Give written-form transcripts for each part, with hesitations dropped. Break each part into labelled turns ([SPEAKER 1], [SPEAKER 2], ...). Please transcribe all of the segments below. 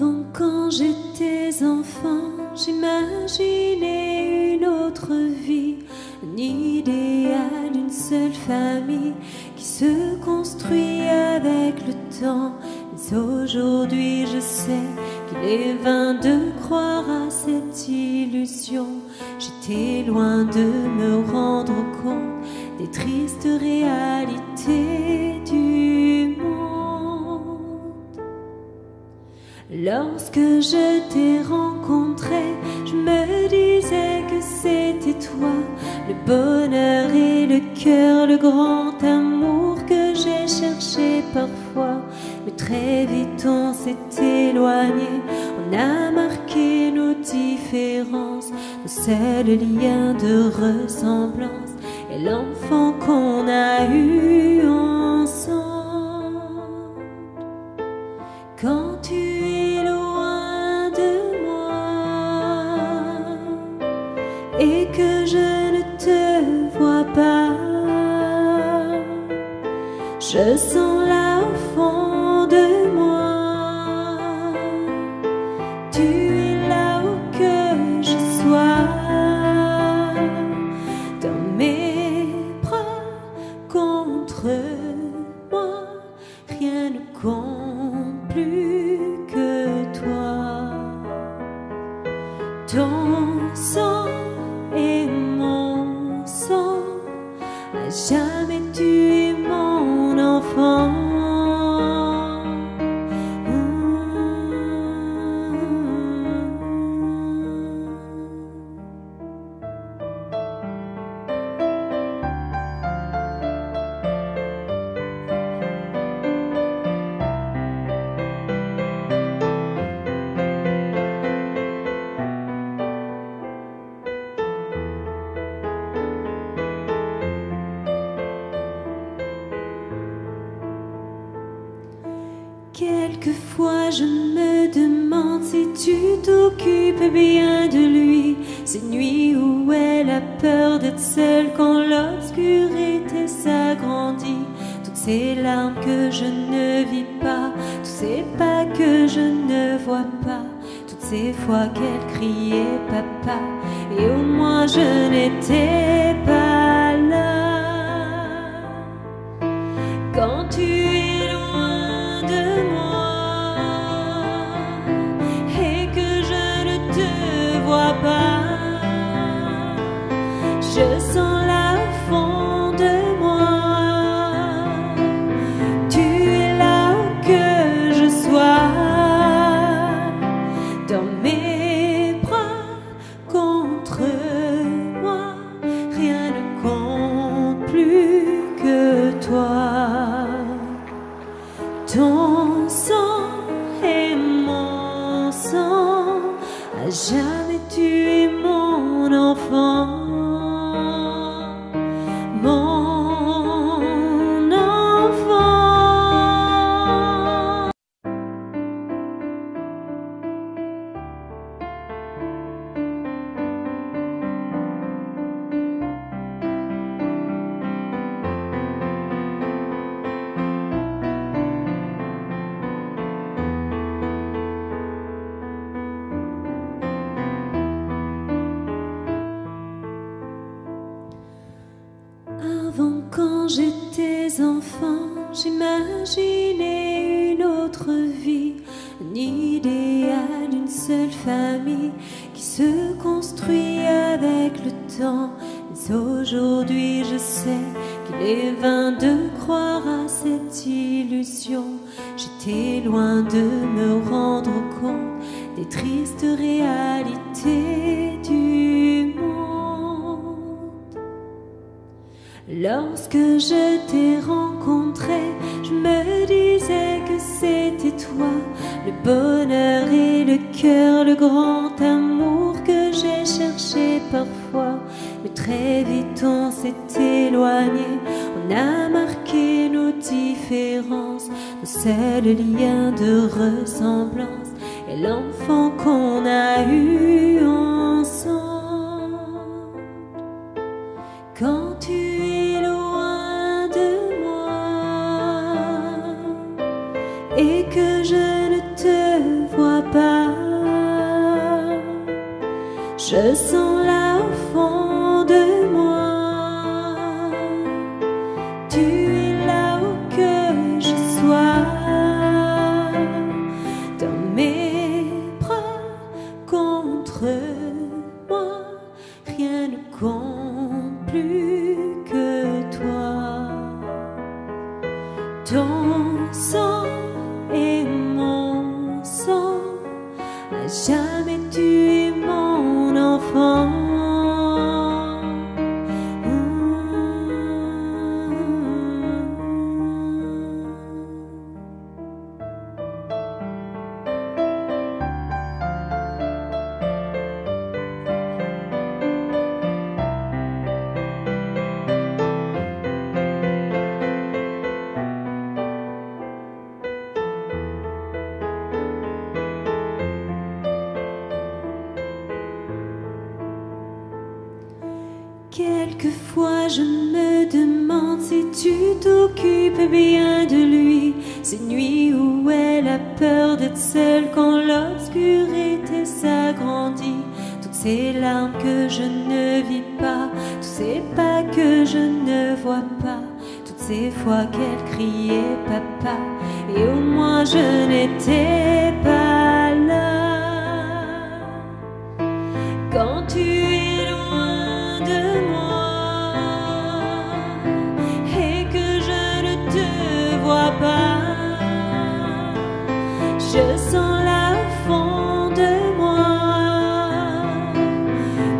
[SPEAKER 1] Avant, quand j'étais enfant, j'imaginais une autre vie, un idéal d'une seule famille qui se construit avec le temps. Mais aujourd'hui je sais qu'il est vain de croire à cette illusion. J'étais loin de me rendre compte des tristes réalités du monde. Lorsque je t'ai rencontré, je me disais que c'était toi, le bonheur et le cœur, le grand amour que j'ai cherché parfois. Mais très vite on s'est éloigné, on a marqué nos différences, nos seuls liens de ressemblance et l'enfant qu'on a eu ensemble. Quand tu es loin de moi et que je ne te vois pas, je sens là au fond de moi, tu es là où que je sois, dans mes bras contre moi, rien ne compte plus que toi. Ton sang et mon sang, à jamais tu es mon enfant. Quelquefois je me demande si tu t'occupes bien de lui, ces nuits où elle a peur d'être seule quand l'obscurité s'agrandit, toutes ces larmes que je ne vis pas, tous ces pas que je ne vois pas, toutes ces fois qu'elle criait papa et au moins je n'étais pas là. Quand tu es loin de moi et que je ne te vois pas, je sens là au fond de moi, tu es là où que je sois, dans mes bras contre moi, rien ne compte plus que toi. Ton sang et mon sang, à jamais tu es mon enfant, mon enfant. Avant, quand j'étais enfant, j'imaginais une autre vie, un idéal d'une seule famille qui se construit avec le temps. Mais aujourd'hui je sais qu'il est vain de croire à cette illusion. J'étais loin de me rendre compte des tristes réalités du monde. Lorsque je t'ai rencontré, je me disais que c'était toi, le bonheur et le cœur, le grand amour que j'ai cherché parfois. Mais très vite on s'est éloigné, on a marqué nos différences, nos seuls liens de ressemblance et l'enfant qu'on a eu ensemble. Quand tu es loin de moi et que je ne te vois vois pas. Je sens là au fond de moi, tu es là où que je sois. Dans mes bras contre moi, rien ne compte plus que toi. Ton sang et mon sang, à jamais tu es mon enfant. Quelquefois je me demande si tu t'occupes bien de lui, ces nuits où elle a peur d'être seule quand l'obscurité s'agrandit, toutes ces larmes que je ne vis pas, tous ces pas que je ne vois pas, toutes ces fois qu'elle criait papa, et au moins je n'étais pas là. Quand tu es loin de moi et que je ne te vois pas, je sens là au fond de moi,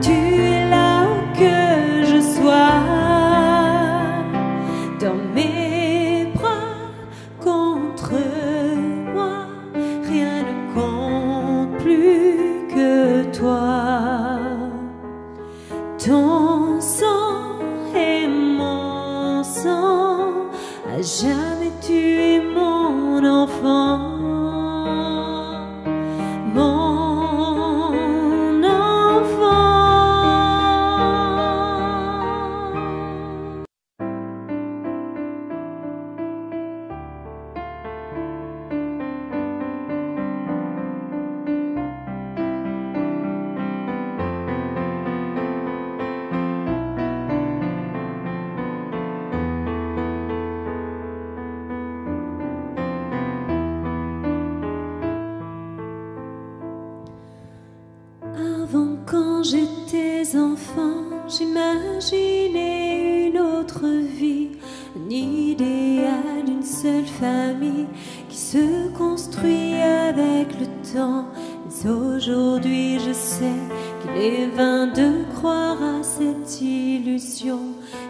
[SPEAKER 1] tu es là où que je sois. Dans mes bras contre moi, rien ne compte plus que toi. Ton sang et mon sang, à jamais tu es mon enfant. Mon enfant. Avant, quand j'étais enfant, j'imaginais une autre vie, un idéal d'une seule famille qui se construit avec le temps. Mais aujourd'hui je sais qu'il est vain de croire à cette illusion.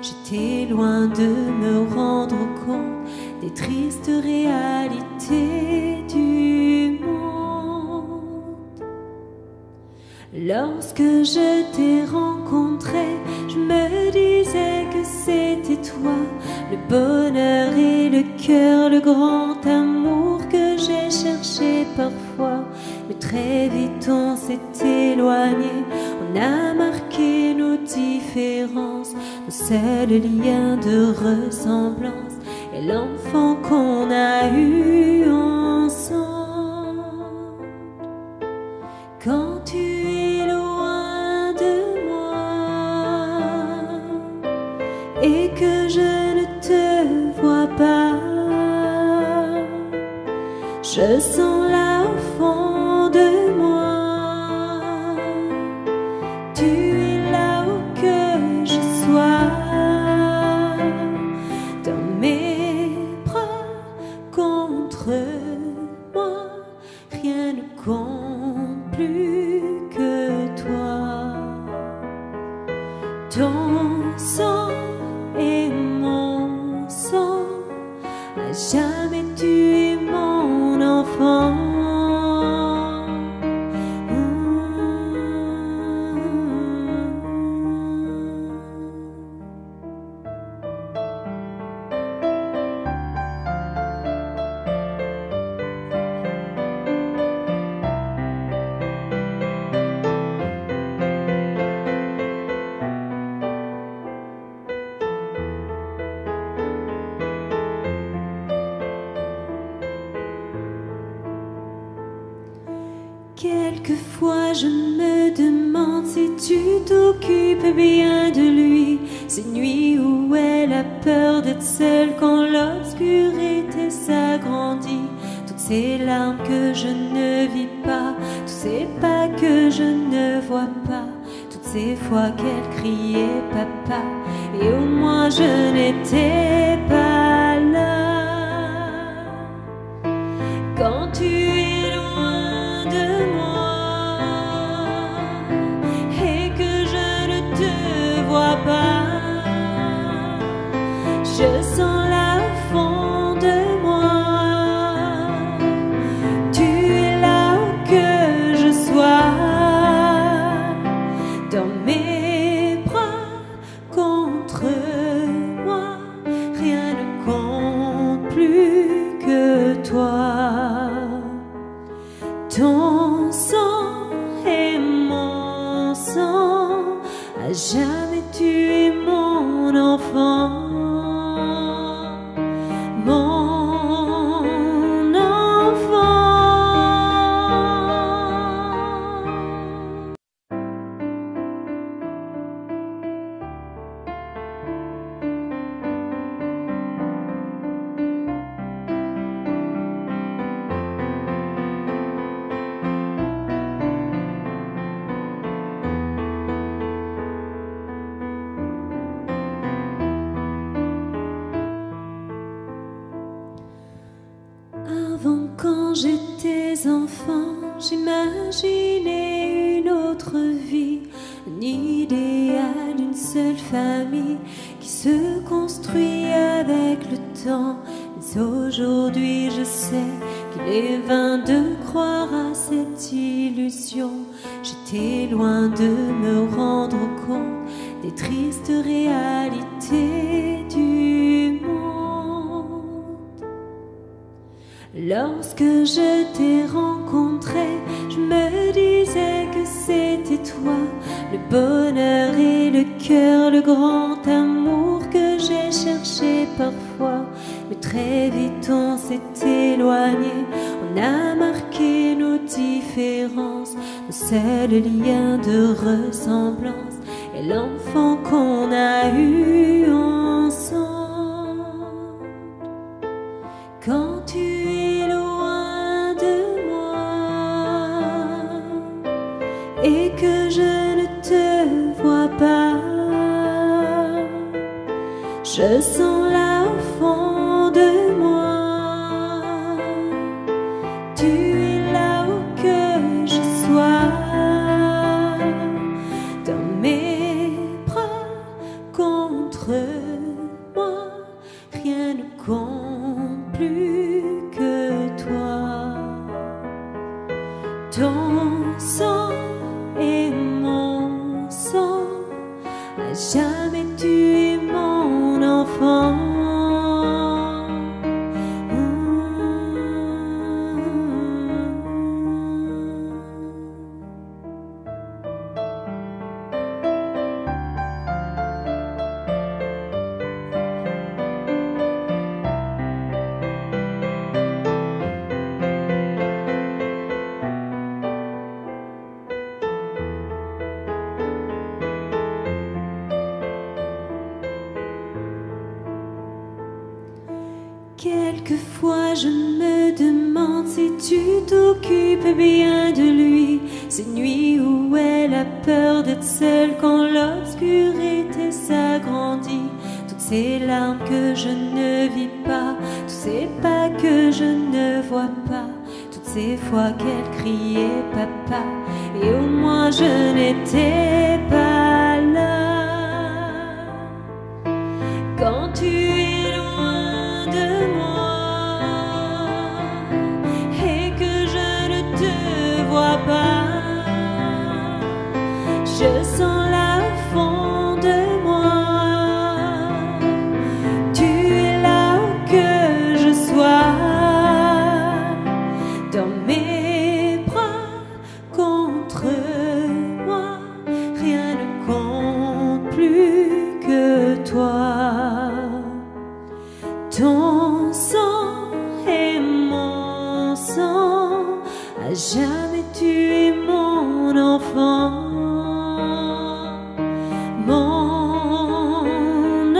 [SPEAKER 1] J'étais loin de me rendre compte des tristes réalités du monde. Lorsque je t'ai rencontré, je me disais que c'était toi, le bonheur et le cœur, le grand amour que j'ai cherché parfois. Mais très vite on s'est éloigné, on a marqué nos différences, nos seuls liens de ressemblance et l'enfant qu'on a eu ensemble. Quand tu es loin de moi et que je ne te vois pas, je sens là au fond de moi, tu es là où que je sois. Dans mes bras contre moi, rien ne compte plus que toi. Ton sang et mon sang, à jamais tu es mon enfant. Quelquefois je me demande si tu t'occupes bien de lui. Ces nuits où elle a peur d'être seule quand l'obscurité s'agrandit. Toutes ces larmes que je ne vis pas, tous ces pas que je ne vois pas, toutes ces fois qu'elle criait papa, et au moins je n'étais pas là. Quand tu es loin de moi et que je ne te vois pas, je sens là au fond de moi, tu es là où que je sois, dans mes bras, contre moi, rien ne compte plus que toi. Ton sang est mon sang, à jamais tu es mon enfant. Avant, quand j'étais enfant, j'imaginais une autre vie, un idéal d'une seule famille qui se construit avec le temps. Mais aujourd'hui je sais qu'il est vain de croire à cette illusion. J'étais loin de me rendre compte des tristes réalités du monde. Lorsque je t'ai rencontré, je me disais que c'était toi, le bonheur et le cœur, le grand amour que j'ai cherché parfois. Mais très vite on s'est éloigné, on a marqué nos différences, nos seuls liens de ressemblance et l'enfant qu'on a eu ensemble. Quand tu es loin de moi et que je ne te vois pas, je sens là au fond de moi, tu es là où que je sois, dans mes bras, contre moi, rien ne compte plus que toi. Ton sang est mon sang, à jamais tu es mon enfant. Quelquefois je me demande si tu t'occupes bien de lui. Ces nuits où elle a peur d'être seule quand l'obscurité s'agrandit. Toutes ces larmes que je ne vis pas, tous ces pas que je ne vois pas, toutes ces fois qu'elle criait papa, et au moins je n'étais pas là. Quand tu es loin de moi et que je ne te vois pas, je sens là au fond de moi, tu es là où que je sois, dans mes bras, contre moi, rien ne compte plus que toi. Ton sang est mon sang, à jamais tu es mon enfant, mon enfant.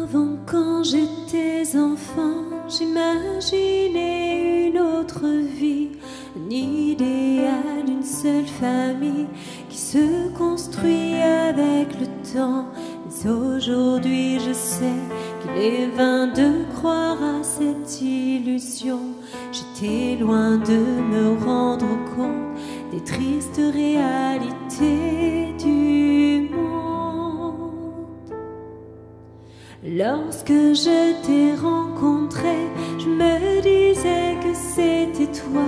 [SPEAKER 1] Avant, quand j'étais enfant, j'imaginais une autre vie, un idéal d'une seule famille qui se construit avec le temps. Mais aujourd'hui je sais qu'il est vain de croire à cette illusion. J'étais loin de me rendre compte des tristes réalités du monde. Lorsque je t'ai rencontré, je me disais que c'était toi,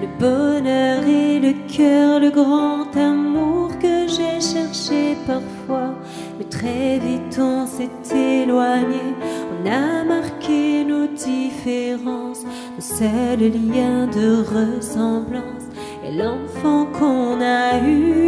[SPEAKER 1] le bonheur et le cœur, le grand amour que j'ai cherché parfois. Mais très vite on s'est éloigné, on a marqué nos différences, nos seuls liens de ressemblance et l'enfant qu'on a eu